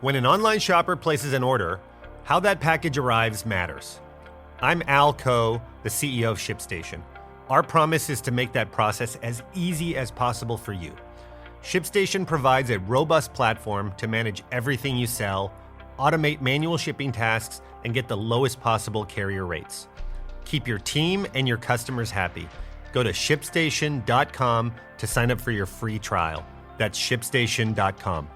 When an online shopper places an order, how that package arrives matters. I'm Al Coe, the CEO of ShipStation. Our promise is to make that process as easy as possible for you. ShipStation provides a robust platform to manage everything you sell, automate manual shipping tasks, and get the lowest possible carrier rates. Keep your team and your customers happy. Go to ShipStation.com to sign up for your free trial. That's ShipStation.com.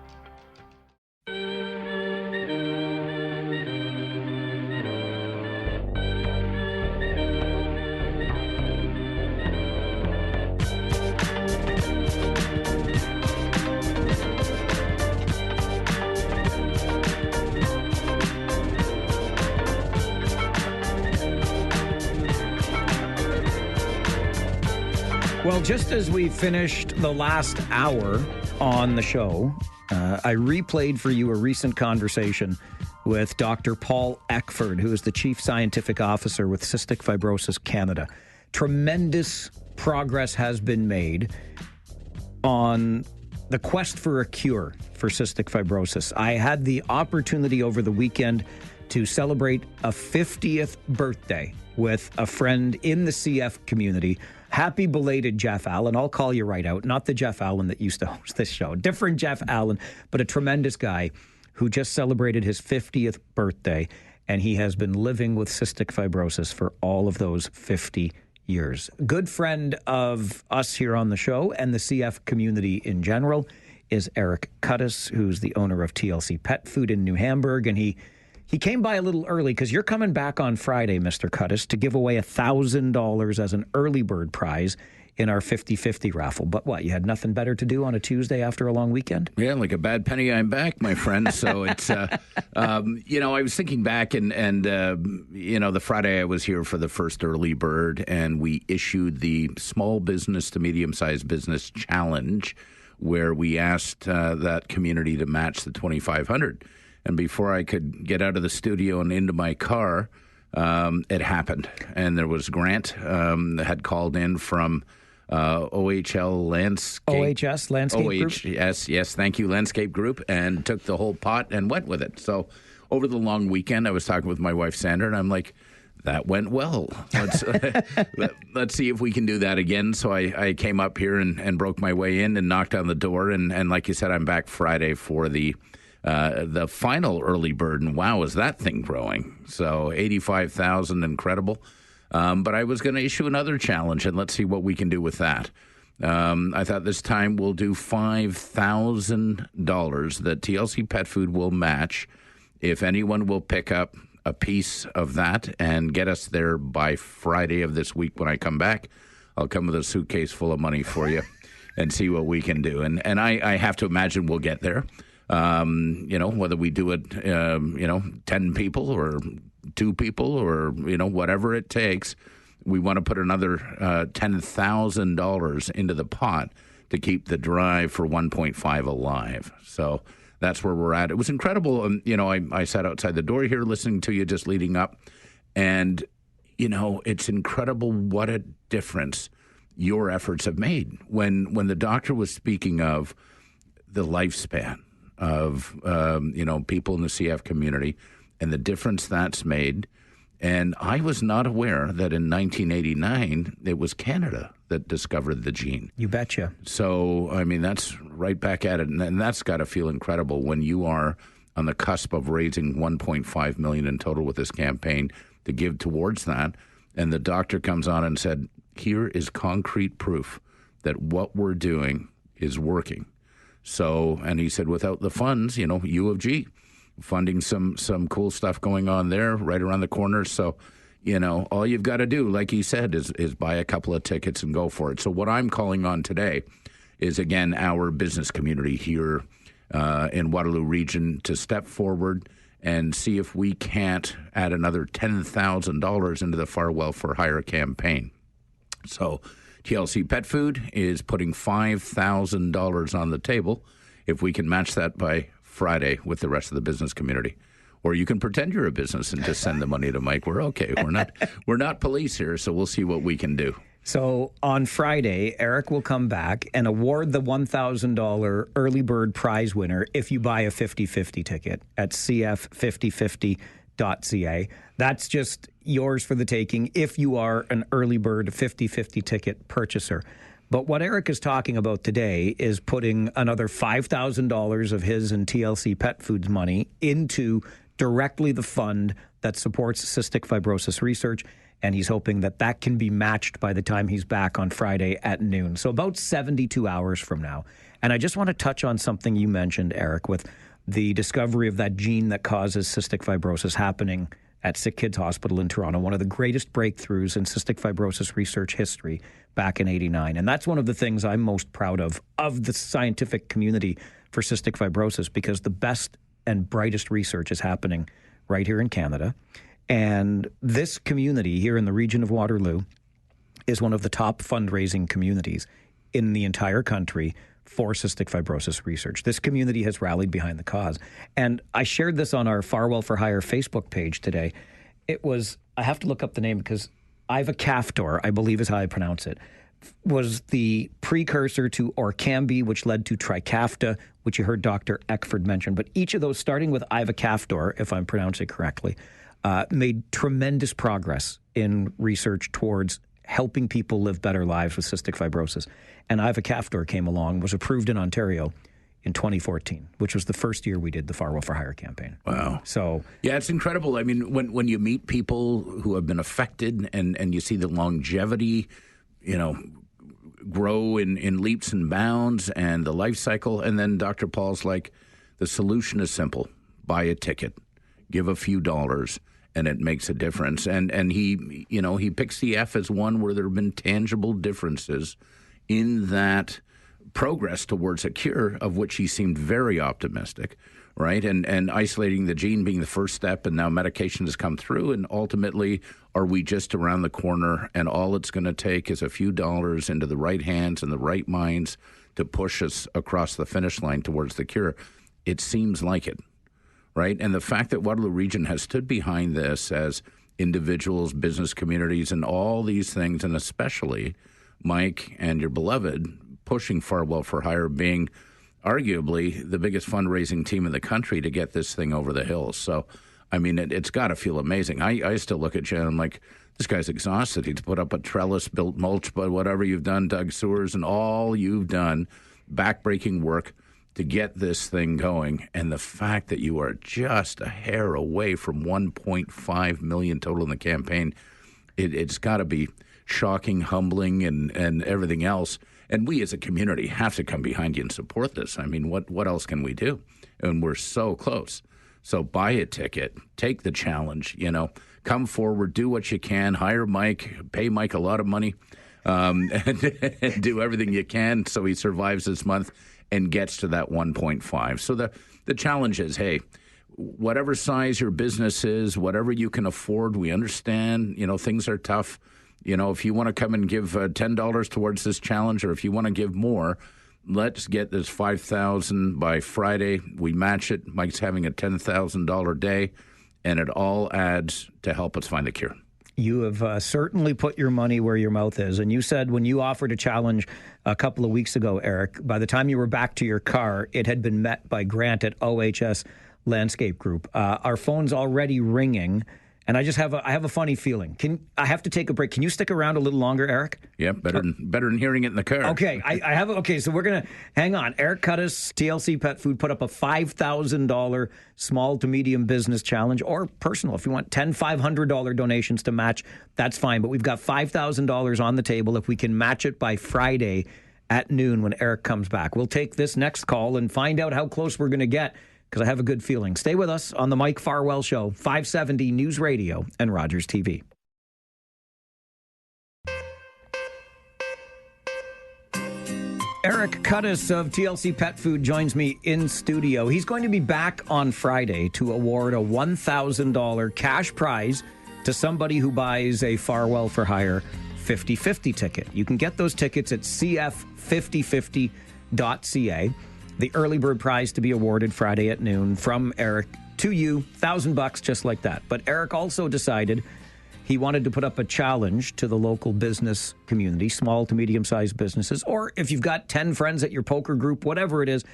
Well, just as we finished the last hour on the show, I replayed for you a recent conversation with Dr. Paul Eckford, who is the Chief Scientific Officer with Cystic Fibrosis Canada. Tremendous progress has been made on the quest for a cure for cystic fibrosis. I had the opportunity over the weekend to celebrate a 50th birthday with a friend in the CF community. Happy belated Jeff Allen. I'll call you right out. Not the Jeff Allen that used to host this show. Different Jeff Allen, but a tremendous guy who just celebrated his 50th birthday, and he has been living with cystic fibrosis for all of those 50 years. Good friend of us here on the show and the CF community in general is Eric Cuttis, who's the owner of TLC Pet Food in New Hamburg, and he came by a little early because you're coming back on Friday, Mr. Cuttis, to give away $1,000 as an early bird prize in our 50-50 raffle. But what, you had nothing better to do on a Tuesday after a long weekend? Yeah, like a bad penny, I'm back, my friend. So it's, I was thinking back and the Friday I was here for the first early bird, and we issued the Small Business to Medium-Sized Business Challenge, where we asked that community to match the $2,500. And before I could get out of the studio and into my car, it happened. And there was Grant that had called in from OHL Landscape. OHS Landscape Group? Yes, thank you, Landscape Group, and took the whole pot and went with it. So over the long weekend, I was talking with my wife, Sandra, and I'm like, that went well. Let's see if we can do that again. So I came up here and broke my way in and knocked on the door. And like you said, I'm back Friday for the final early bird, and wow, is that thing growing. So 85,000, incredible. But I was going to issue another challenge, and let's see what we can do with that. I thought this time we'll do $5,000 that TLC Pet Food will match if anyone will pick up a piece of that and get us there by Friday of this week when I come back. I'll come with a suitcase full of money for you and see what we can do. And I have to imagine we'll get there. Whether we do it, 10 people or 2 people or, whatever it takes, we want to put another $10,000 into the pot to keep the drive for 1.5 alive. So that's where we're at. It was incredible. I sat outside the door here listening to you just leading up, and, it's incredible what a difference your efforts have made. When the doctor was speaking of the lifespan of, people in the CF community and the difference that's made. And I was not aware that in 1989, it was Canada that discovered the gene. You betcha. So, that's right back at it. And that's got to feel incredible when you are on the cusp of raising $1.5 million in total with this campaign to give towards that. And the doctor comes on and said, here is concrete proof that what we're doing is working. So, and he said, without the funds, U of G, funding some cool stuff going on there right around the corner. So, all you've got to do, like he said, is buy a couple of tickets and go for it. So what I'm calling on today is, again, our business community here in Waterloo Region to step forward and see if we can't add another $10,000 into the Farwell4Hire campaign. So TLC Pet Food is putting $5,000 on the table if we can match that by Friday with the rest of the business community. Or you can pretend you're a business and just send the money to Mike. We're okay. We're not police here, so we'll see what we can do. So on Friday, Eric will come back and award the $1,000 early bird prize winner if you buy a 50/50 ticket at cf5050.ca. That's just yours for the taking if you are an early bird 50/50 ticket purchaser. But what Eric is talking about today is putting another $5,000 of his and TLC Pet Foods money into directly the fund that supports cystic fibrosis research, and he's hoping that that can be matched by the time he's back on Friday at noon. So about 72 hours from now. And I just want to touch on something you mentioned, Eric, with the discovery of that gene that causes cystic fibrosis happening at Sick Kids Hospital in Toronto, one of the greatest breakthroughs in cystic fibrosis research history back in '89. And that's one of the things I'm most proud of the scientific community for cystic fibrosis, because the best and brightest research is happening right here in Canada. And this community here in the region of Waterloo is one of the top fundraising communities in the entire country for cystic fibrosis research. This community has rallied behind the cause. And I shared this on our Farwell4Hire Facebook page today. It was, I have to look up the name because ivacaftor, I believe is how I pronounce it, was the precursor to Orkambi, which led to Trikafta, which you heard Dr. Eckford mention. But each of those, starting with ivacaftor, if I'm pronouncing it correctly, made tremendous progress in research towards helping people live better lives with cystic fibrosis. And ivacaftor came along, was approved in Ontario in 2014, which was the first year we did the Farwell4Hire campaign. Wow. So yeah, it's incredible. I mean, when you meet people who have been affected and you see the longevity, grow in leaps and bounds and the life cycle, and then Dr. Paul's like, the solution is simple. Buy a ticket, give a few dollars, and it makes a difference. And he picks the F as one where there have been tangible differences in that progress towards a cure, of which he seemed very optimistic, right? And isolating the gene being the first step, and now medication has come through, and ultimately, are we just around the corner, and all it's going to take is a few dollars into the right hands and the right minds to push us across the finish line towards the cure? It seems like it. Right? And the fact that Waterloo Region has stood behind this as individuals, business communities, and all these things, and especially Mike and your beloved pushing Farwell4Hire, being arguably the biggest fundraising team in the country to get this thing over the hills. So, I mean, it's got to feel amazing. I still look at you and I'm like, this guy's exhausted. He's put up a trellis, built mulch, but whatever you've done, dug sewers, and all you've done, backbreaking work to get this thing going, and the fact that you are just a hair away from 1.5 million total in the campaign, it's got to be shocking, humbling, and everything else. And we as a community have to come behind you and support this. I mean, what else can we do? And we're so close. So buy a ticket, take the challenge, come forward, do what you can, hire Mike, pay Mike a lot of money, and do everything you can so he survives this month and gets to that 1.5. So the challenge is, hey, whatever size your business is, whatever you can afford, we understand, things are tough. If you want to come and give $10 towards this challenge, or if you want to give more, let's get this $5,000 by Friday. We match it. Mike's having a $10,000 day, and it all adds to help us find the cure. You have certainly put your money where your mouth is. And you said when you offered a challenge a couple of weeks ago, Eric, by the time you were back to your car, it had been met by Grant at OHS Landscape Group. Our phone's already ringing, and I have a funny feeling. I have to take a break. Can you stick around a little longer, Eric? Yeah, better than hearing it in the car. Okay, okay, so we're going to hang on. Eric Cuttis, TLC Pet Food, put up a $5,000 small to medium business challenge, or personal. If you want $500 donations to match, that's fine. But we've got $5,000 on the table if we can match it by Friday at noon when Eric comes back. We'll take this next call and find out how close we're going to get, because I have a good feeling. Stay with us on the Mike Farwell Show, 570 News Radio and Rogers TV. Eric Cuttis of TLC Pet Food joins me in studio. He's going to be back on Friday to award a $1,000 cash prize to somebody who buys a Farwell4Hire 50/50 ticket. You can get those tickets at cf5050.ca. The early bird prize to be awarded Friday at noon from Eric to you, $1,000 just like that. But Eric also decided He wanted to put up a challenge to the local business community, small to medium-sized businesses, or if you've got 10 friends at your poker group, whatever it is.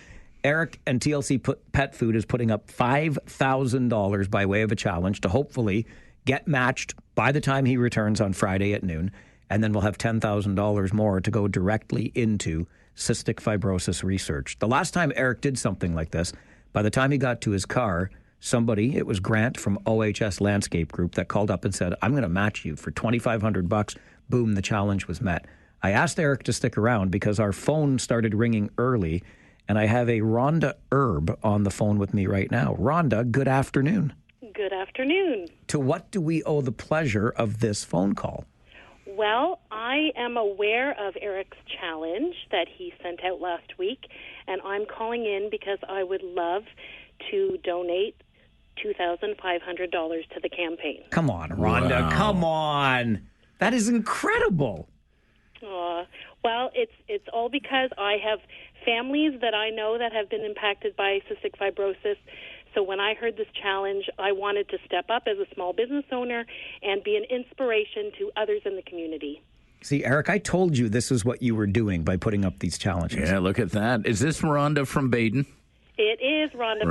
Eric and TLC Pet Food is putting up $5,000 by way of a challenge to hopefully get matched by the time he returns on Friday at noon. And then we'll have $10,000 more to go directly into cystic fibrosis research. The last time Eric did something like this, by the time he got to his car, somebody, it was Grant from OHS Landscape Group, that called up and said, I'm going to match you for $2,500. Boom, the challenge was met. I asked Eric to stick around because our phone started ringing early, and I have a Rhonda Erb on the phone with me right now. Rhonda, good afternoon. Good afternoon. To what do we owe the pleasure of this phone call? Well, I am aware of Eric's challenge that he sent out last week, and I'm calling in because I would love to donate $2,500 to the campaign. Come on, Rhonda. Wow. Come on. That is incredible. Well, it's all because I have families that I know that have been impacted by cystic fibrosis. So when I heard this challenge, I wanted to step up as a small business owner and be an inspiration to others in the community. See, Eric, I told you this is what you were doing by putting up these challenges. Yeah, look at that. Is this Rhonda from Baden? It is, Rhonda.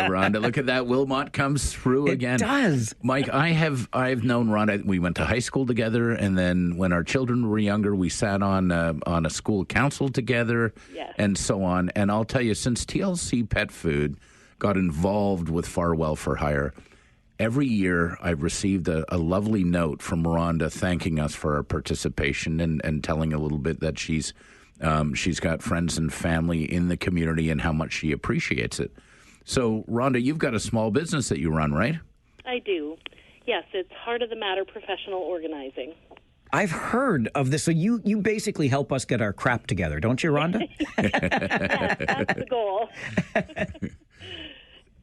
Rhonda, look at that. Wilmot comes through again. It does. Mike, I've known Rhonda. We went to high school together, and then when our children were younger, we sat on a school council together, yes, and so on. And I'll tell you, since TLC Pet Food got involved with Farwell4Hire, every year I've received a lovely note from Rhonda thanking us for our participation and telling a little bit that she's got friends and family in the community and how much she appreciates it. So, Rhonda, you've got a small business that you run, right? I do. Yes, it's Heart of the Matter Professional Organizing. I've heard of this. So you basically help us get our crap together, don't you, Rhonda? Yes, that's the goal.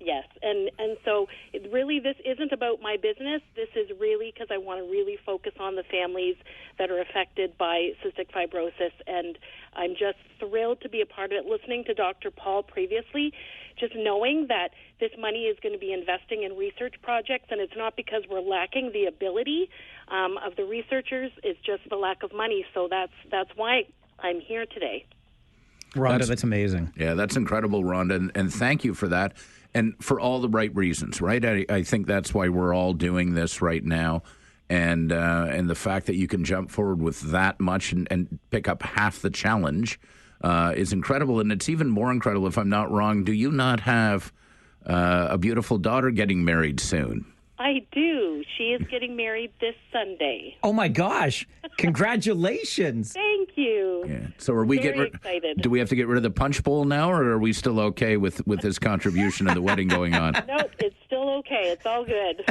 Yes, and so really this isn't about my business. This is really because I want to really focus on the families that are affected by cystic fibrosis, and I'm just thrilled to be a part of it. Listening to Dr. Paul previously, just knowing that this money is going to be investing in research projects, and it's not because we're lacking the ability of the researchers, it's just the lack of money. So that's why I'm here today. Rhonda, that's amazing. Yeah, that's incredible, Rhonda, and thank you for that. And for all the right reasons, right? I think that's why we're all doing this right now. And the fact that you can jump forward with that much and pick up half the challenge is incredible. And it's even more incredible, if I'm not wrong, do you not have a beautiful daughter getting married soon? I do. She is getting married this Sunday. Oh, my gosh. Congratulations. Thank you. Yeah. So are we Very excited. Do we have to get rid of the punch bowl now, or are we still okay with his contribution to the wedding going on? Nope, it's still okay. It's all good.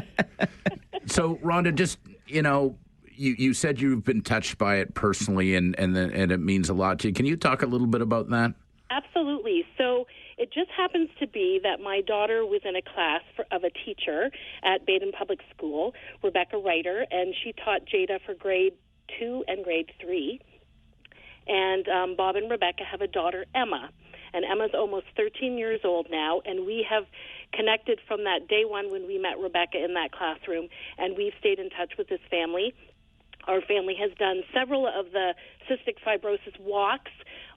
So, Rhonda, just, you said you've been touched by it personally, and it means a lot to you. Can you talk a little bit about that? Absolutely. So it just happens to be that my daughter was in a class of a teacher at Baden Public School, Rebecca Reiter, and she taught Jada for grade 2 and grade 3. And Bob and Rebecca have a daughter, Emma. And Emma's almost 13 years old now, and we have connected from that day one when we met Rebecca in that classroom, and we've stayed in touch with this family. Our family has done several of the cystic fibrosis walks,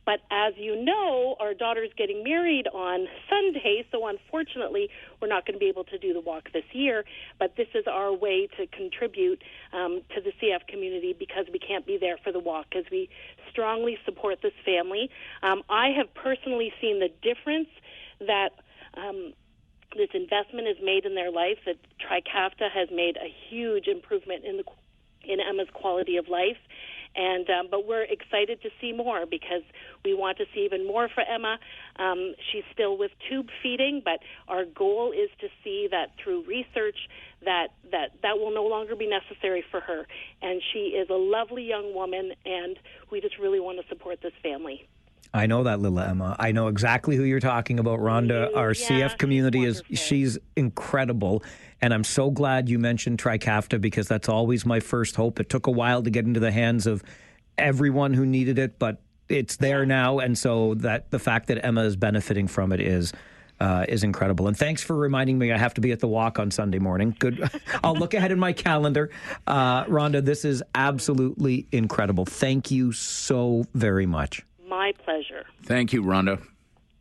but as you know, our daughter's getting married on Sunday, so unfortunately we're not going to be able to do the walk this year, but this is our way to contribute to the CF community because we can't be there for the walk, because we strongly support this family. I have personally seen the difference that this investment has made in their life, that Trikafta has made a huge improvement in Emma's quality of life. And but we're excited to see more because we want to see even more for Emma. She's still with tube feeding, but our goal is to see that through research that will no longer be necessary for her. And she is a lovely young woman, and we just really want to support this family. I know that little Emma. I know exactly who you're talking about, Rhonda. Our CF community she's incredible. And I'm so glad you mentioned Trikafta because that's always my first hope. It took a while to get into the hands of everyone who needed it, but it's there now. And so that the fact that Emma is benefiting from it is is incredible. And thanks for reminding me I have to be at the walk on Sunday morning. Good. I'll look ahead in my calendar. Rhonda, this is absolutely incredible. Thank you so very much. My pleasure. Thank you, Rhonda.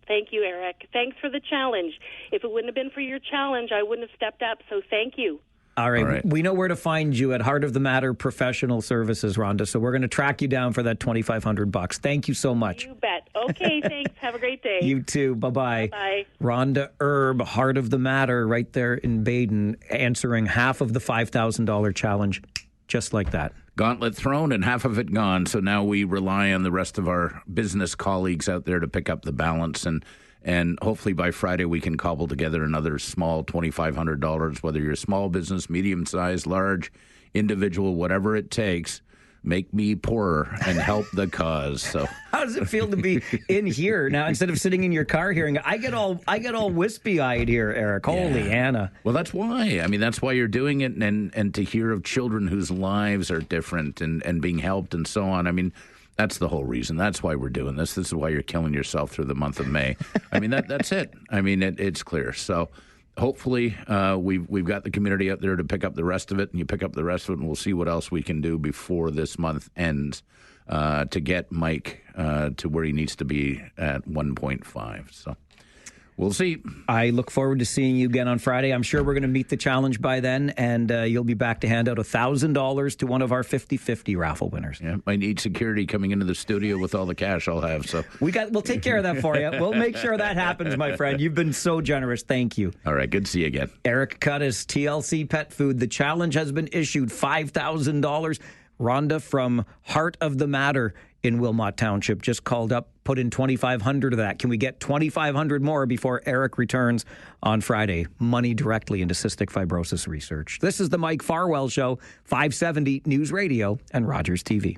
Thank you, Eric. Thanks for the challenge. If it wouldn't have been for your challenge, I wouldn't have stepped up, so thank you. All right. We know where to find you at Heart of the Matter Professional Services, Rhonda. So we're going to track you down for that $2,500. Thank you so much. You bet. Okay, thanks. Have a great day. You too. Bye-bye. Bye. Rhonda Erb, Heart of the Matter, right there in Baden, answering half of the $5,000 challenge, just like that. Gauntlet thrown and half of it gone. So now we rely on the rest of our business colleagues out there to pick up the balance. And hopefully by Friday we can cobble together another small $2,500, whether you're a small business, medium-sized, large, individual, whatever it takes. Make me poorer and help the cause. So how does it feel to be in here now instead of sitting in your car hearing? I get all wispy-eyed here, Eric. Holy Anna. Well, that's why. I mean, that's why you're doing it, and to hear of children whose lives are different and being helped and so on. I mean, that's the whole reason. That's why we're doing this. This is why you're killing yourself through the month of May. I mean, that's it. I mean, it's clear. So hopefully we've got the community out there to pick up the rest of it, and you pick up the rest of it, and we'll see what else we can do before this month ends to get Mike to where he needs to be at 1.5. So we'll see. I look forward to seeing you again on Friday. I'm sure we're going to meet the challenge by then, and you'll be back to hand out $1,000 to one of our 50-50 raffle winners. Yeah, I need security coming into the studio with all the cash I'll have. So we'll take care of that for you. We'll make sure that happens, my friend. You've been so generous. Thank you. All right, good to see you again. Eric Cuttis, TLC Pet Food. The challenge has been issued, $5,000. Rhonda from Heart of the Matter in Wilmot Township just called up, put in $2,500 of that. Can we get $2,500 more before Eric returns on Friday? Money directly into cystic fibrosis research. This is the Mike Farwell Show, 570 News Radio and Rogers TV.